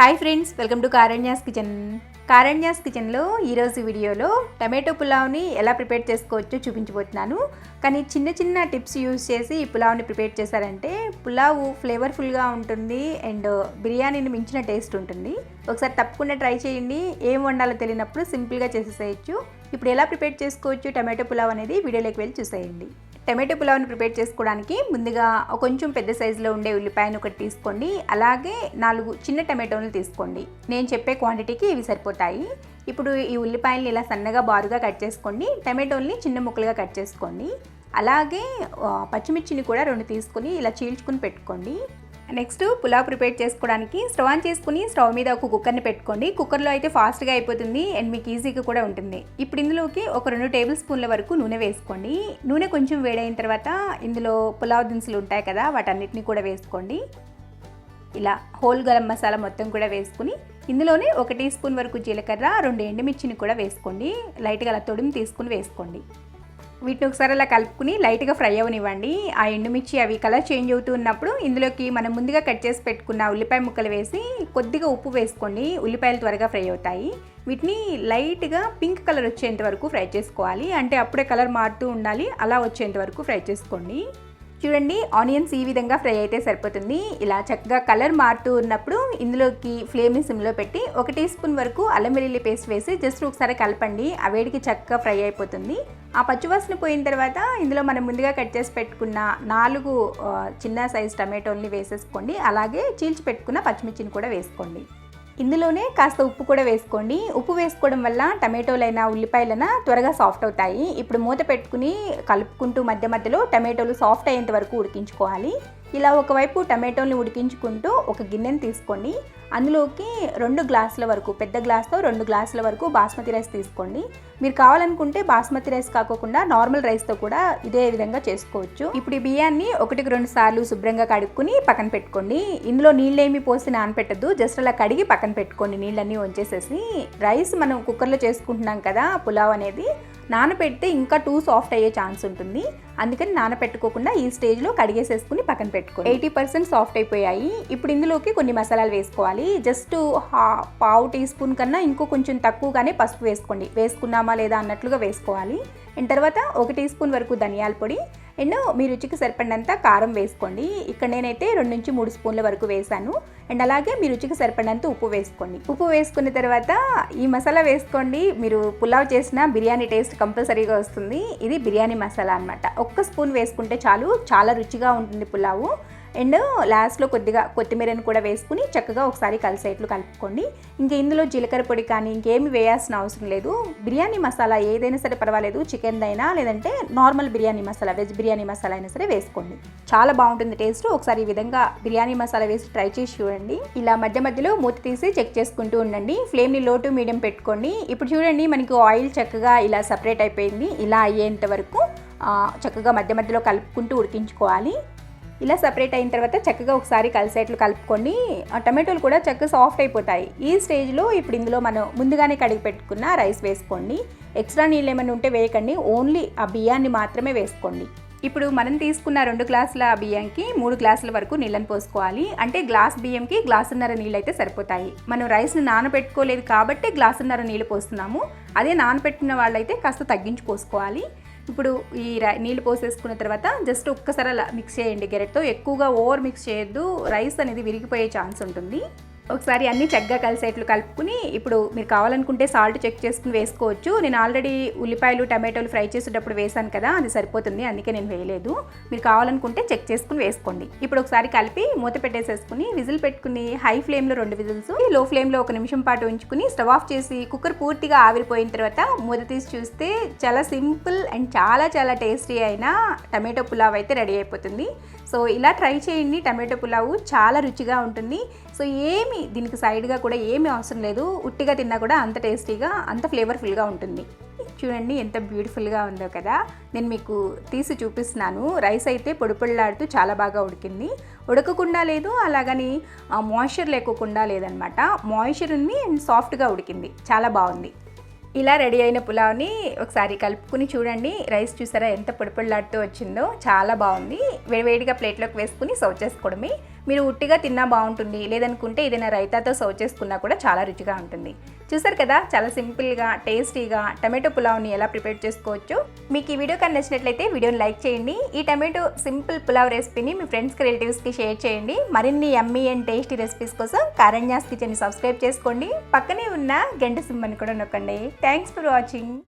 Hi friends, welcome to Karanya's kitchen. Karanya's కిచెన్లో ఈరోజు వీడియోలో టమాటో పులావ్ని ఎలా ప్రిపేర్ చేసుకోవచ్చో చూపించబోతున్నాను. కానీ చిన్న చిన్న టిప్స్ యూజ్ చేసి ఈ పులావ్ని ప్రిపేర్ చేశారంటే పులావ్ ఫ్లేవర్ఫుల్గా ఉంటుంది అండ్ బిర్యానీని మించిన టేస్ట్ ఉంటుంది. ఒకసారి తప్పకుండా ట్రై చేయండి. ఏం వండాలో తెలియనప్పుడు సింపుల్గా చేసేసేయచ్చు. ఇప్పుడు ఎలా ప్రిపేర్ చేసుకోవచ్చు టమాటో పులావ్ అనేది వీడియోలోకి వెళ్ళి చూసేయండి. టమాటో పులావ్ని ప్రిపేర్ చేసుకోవడానికి ముందుగా కొంచెం పెద్ద సైజులో ఉండే ఉల్లిపాయను ఒకటి తీసుకోండి. అలాగే 4 చిన్న టమాటోలు తీసుకోండి. నేను చెప్పే క్వాంటిటీకి ఇవి సరిపోతాయి. ఇప్పుడు ఈ ఉల్లిపాయల్ని ఇలా సన్నగా బారుగా కట్ చేసుకోండి. టమాటోల్ని చిన్న ముక్కలుగా కట్ చేసుకోండి. అలాగే పచ్చిమిర్చిని కూడా 2 తీసుకొని ఇలా చీల్చుకుని పెట్టుకోండి. నెక్స్ట్ పులావ్ ప్రిపేర్ చేసుకోవడానికి స్టవ్ ఆన్ చేసుకుని స్టవ్ మీద ఒక కుక్కర్ని పెట్టుకోండి. కుక్కర్లో అయితే ఫాస్ట్గా అయిపోతుంది అండ్ మీకు ఈజీగా కూడా ఉంటుంది. ఇప్పుడు ఇందులోకి ఒక 2 టేబుల్ స్పూన్ల వరకు నూనె వేసుకోండి. నూనె కొంచెం వేడైన తర్వాత ఇందులో పులావ్ దినుసులు ఉంటాయి కదా, వాటన్నిటిని కూడా వేసుకోండి. ఇలా హోల్ గరం మసాలా మొత్తం కూడా వేసుకుని ఇందులోనే 1 టీ స్పూన్ వరకు జీలకర్ర, 2 ఎండుమిర్చిని కూడా వేసుకోండి. లైట్గా అలా తొడిమి తీసుకుని వేసుకోండి. వీటిని ఒకసారి అలా కలుపుకుని లైట్గా ఫ్రై అవ్వనివ్వండి. ఆ ఎండుమిర్చి అవి కలర్ చేంజ్ అవుతూ ఉన్నప్పుడు ఇందులోకి మనం ముందుగా కట్ చేసి పెట్టుకున్న ఉల్లిపాయ ముక్కలు వేసి కొద్దిగా ఉప్పు వేసుకోండి. ఉల్లిపాయలు త్వరగా ఫ్రై అవుతాయి. వీటిని లైట్గా పింక్ కలర్ వచ్చేంత వరకు ఫ్రై చేసుకోవాలి. అంటే అప్పుడే కలర్ మారుతూ ఉండాలి. అలా వచ్చేంత వరకు ఫ్రై చేసుకోండి. చూడండి, ఆనియన్స్ ఈ విధంగా ఫ్రై అయితే సరిపోతుంది. ఇలా చక్కగా కలర్ మారుతూ ఉన్నప్పుడు ఇందులోకి ఫ్లేమ్ని సిమ్లో పెట్టి 1 టీ స్పూన్ వరకు అల్లం వెల్లుల్లి పేస్ట్ వేసి జస్ట్ ఒకసారి కలపండి. ఆ వేడికి చక్కగా ఫ్రై అయిపోతుంది. ఆ పచ్చివాసన పోయిన తర్వాత ఇందులో మనం ముందుగా కట్ చేసి పెట్టుకున్న 4 చిన్న సైజ్ టమాటోల్ని వేసేసుకోండి. అలాగే చీల్చి పెట్టుకున్న పచ్చిమిర్చిని కూడా వేసుకోండి. ఇందులోనే కాస్త ఉప్పు కూడా వేసుకోండి. ఉప్పు వేసుకోవడం వల్ల టమాటోలైనా ఉల్లిపాయలైనా త్వరగా సాఫ్ట్ అవుతాయి. ఇప్పుడు మూత పెట్టుకుని కలుపుకుంటూ మధ్య మధ్యలో టమాటోలు సాఫ్ట్ అయ్యేంత వరకు ఉడికించుకోవాలి. ఇలా ఒకవైపు టమాటోల్ని ఉడికించుకుంటూ ఒక గిన్నెని తీసుకోండి. అందులోకి 2 గ్లాసుల వరకు, పెద్ద గ్లాస్తో 2 గ్లాసుల వరకు బాస్మతి రైస్ తీసుకోండి. మీరు కావాలనుకుంటే బాస్మతి రైస్ కాకుండా నార్మల్ రైస్తో కూడా ఇదే విధంగా చేసుకోవచ్చు. ఇప్పుడు ఈ బియ్యాన్ని 1కి 2 సార్లు శుభ్రంగా కడుక్కుని పక్కన పెట్టుకోండి. ఇందులో నీళ్ళేమి పోసి నానపెట్టద్దు, జస్ట్ అలా కడిగి పక్కన పెట్టుకోండి. నీళ్ళన్నీ వంచేసేసి రైస్ మనం కుక్కర్లో చేసుకుంటున్నాం కదా, పులావ్ అనేది నానపెడితే ఇంకా టూ సాఫ్ట్ అయ్యే ఛాన్స్ ఉంటుంది. అందుకని నానపెట్టుకోకుండా ఈ స్టేజ్లో కడిగేసేసుకుని పక్కన పెట్టుకోండి. 80% సాఫ్ట్ అయిపోయాయి. ఇప్పుడు ఇందులోకి కొన్ని మసాలాలు వేసుకోవాలి. జస్ట్ పావు టీ స్పూన్ కన్నా ఇంకో కొంచెం తక్కువగానే పసుపు వేసుకోండి. వేసుకున్నామా లేదా అన్నట్లుగా వేసుకోవాలి. అండ్ తర్వాత 1 టీ స్పూన్ వరకు ధనియాల పొడి అండ్ మీ రుచికి సరిపడినంత కారం వేసుకోండి. ఇక్కడ నేనైతే 2 నుంచి 3 స్పూన్ల వరకు వేసాను. అండ్ అలాగే మీ రుచికి సరిపడినంత ఉప్పు వేసుకోండి. ఉప్పు వేసుకున్న తర్వాత ఈ మసాలా వేసుకోండి. మీరు పులావ్ చేసిన బిర్యానీ టేస్ట్ కంపల్సరీగా వస్తుంది. ఇది బిర్యానీ మసాలా అనమాట. 1 స్పూన్ వేసుకుంటే చాలు, చాలా రుచిగా ఉంటుంది పులావు. అండ్ లాస్ట్లో కొద్దిగా కొత్తిమీరను కూడా వేసుకుని చక్కగా ఒకసారి కలిసేట్లు కలుపుకోండి. ఇంకా ఇందులో జీలకర్ర పొడి కానీ ఇంకేమి వేయాల్సిన అవసరం లేదు. బిర్యానీ మసాలా ఏదైనా సరే పర్వాలేదు, చికెన్ అయినా లేదంటే నార్మల్ బిర్యానీ మసాలా, వెజ్ బిర్యానీ మసాలా అయినా సరే వేసుకోండి. చాలా బాగుంటుంది టేస్ట్. ఒకసారి ఈ విధంగా బిర్యానీ మసాలా వేసి ట్రై చేసి చూడండి. ఇలా మధ్య మధ్యలో మూత తీసి చెక్ చేసుకుంటూ ఉండండి. ఫ్లేమ్ని లో టు మీడియం పెట్టుకోండి. ఇప్పుడు చూడండి, మనకి ఆయిల్ చక్కగా ఇలా సపరేట్ అయిపోయింది. ఇలా అయ్యేంత వరకు చక్కగా మధ్య మధ్యలో కలుపుకుంటూ ఉడికించుకోవాలి. ఇలా సపరేట్ అయిన తర్వాత చక్కగా ఒకసారి కలిసేట్లు కలుపుకోండి. టమాటోలు కూడా చక్కగా సాఫ్ట్ అయిపోతాయి. ఈ స్టేజ్లో ఇప్పుడు ఇందులో మనం ముందుగానే కడిగి పెట్టుకున్న రైస్ వేసుకోండి. ఎక్స్ట్రా నీళ్ళు ఏమైనా ఉంటే వేయకండి, ఓన్లీ ఆ బియ్యాన్ని మాత్రమే వేసుకోండి. ఇప్పుడు మనం తీసుకున్న 2 గ్లాసుల బియ్యంకి 3 గ్లాసుల వరకు నీళ్ళని పోసుకోవాలి. అంటే గ్లాస్ బియ్యంకి గ్లాసున్నర నీళ్ళు అయితే సరిపోతాయి. మనం రైస్ని నానబెట్టుకోలేదు కాబట్టి గ్లాసున్నర నీళ్ళు పోస్తున్నాము. అదే నానబెట్టిన వాళ్ళైతే కాస్త తగ్గించి పోసుకోవాలి. ఇప్పుడు ఈ నీళ్ళు పోసేసుకున్న తర్వాత జస్ట్ ఒక్కసారి అలా మిక్స్ చేయండి గెరెట్తో. ఎక్కువగా ఓవర్ మిక్స్ చేయొద్దు, రైస్ అనేది విరిగిపోయే ఛాన్స్ ఉంటుంది. ఒకసారి అన్నీ చక్కగా కలిసేట్లు కలుపుకుని ఇప్పుడు మీరు కావాలనుకుంటే సాల్ట్ చెక్ చేసుకుని వేసుకోవచ్చు. నేను ఆల్రెడీ ఉల్లిపాయలు టమాటోలు ఫ్రై చేసేటప్పుడు వేసాను కదా, అది సరిపోతుంది, అందుకే నేను వేయలేదు. మీరు కావాలనుకుంటే చెక్ చేసుకుని వేసుకోండి. ఇప్పుడు ఒకసారి కలిపి మూత పెట్టేసేసుకుని విజిల్ పెట్టుకుని హై ఫ్లేమ్లో 2 విజిల్స్, లో ఫ్లేమ్లో 1 నిమిషం పాటు ఉంచుకుని స్టవ్ ఆఫ్ చేసి కుక్కర్ పూర్తిగా ఆవిరిపోయిన తర్వాత మూత తీసి చూస్తే చాలా సింపుల్ అండ్ చాలా చాలా టేస్టీ అయిన టమాటో పులావ్ అయితే రెడీ అయిపోతుంది. సో ఇలా ట్రై చేయండి. టమాటో పులావ్ చాలా రుచిగా ఉంటుంది. సో దీనికి సైడ్గా కూడా ఏమీ అవసరం లేదు. ఉట్టిగా తిన్నా కూడా అంత టేస్టీగా, అంత ఫ్లేవర్ఫుల్గా ఉంటుంది. చూడండి ఎంత బ్యూటిఫుల్గా ఉందో కదా. నేను మీకు తీసి చూపిస్తున్నాను. రైస్ అయితే పొడి పొడిలాడుతూ చాలా బాగా ఉడికింది. ఉడకకుండా లేదు, అలాగని మాయిశ్చర్ లేకోకుండా లేదనమాట. మాయిశ్చర్ ఉంది అండ్ సాఫ్ట్గా ఉడికింది. చాలా బాగుంది. ఇలా రెడీ అయిన పులావ్ని ఒకసారి కలుపుకుని చూడండి. రైస్ చూసారా ఎంత పొడిపొడిలాడుతూ వచ్చిందో, చాలా బాగుంది. వేడివేడిగా ప్లేట్లోకి వేసుకుని సర్వ్ చేసుకోవడమే. మీరు ఉట్టిగా తిన్నా బాగుంటుంది, లేదనుకుంటే ఏదైనా రైతాతో సర్వ్ చేసుకున్నా కూడా చాలా రుచిగా ఉంటుంది. చూసారు కదా, చాలా సింపుల్గా టేస్టీగా టమాటో పులావ్ని ఎలా ప్రిపేర్ చేసుకోవచ్చు. మీకు ఈ వీడియో కానీ నచ్చినట్లయితే వీడియోని లైక్ చేయండి. ఈ టమాటో సింపుల్ పులావ్ రెసిపీని మీ ఫ్రెండ్స్కి రిలేటివ్స్కి షేర్ చేయండి. మరిన్ని యమ్మీ అండ్ టేస్టీ రెసిపీస్ కోసం కారణ్యాస్ కిచెన్ని సబ్స్క్రైబ్ చేసుకోండి. పక్కనే ఉన్న గంట సింబల్ని కూడా నొక్కండి. Thanks for watching.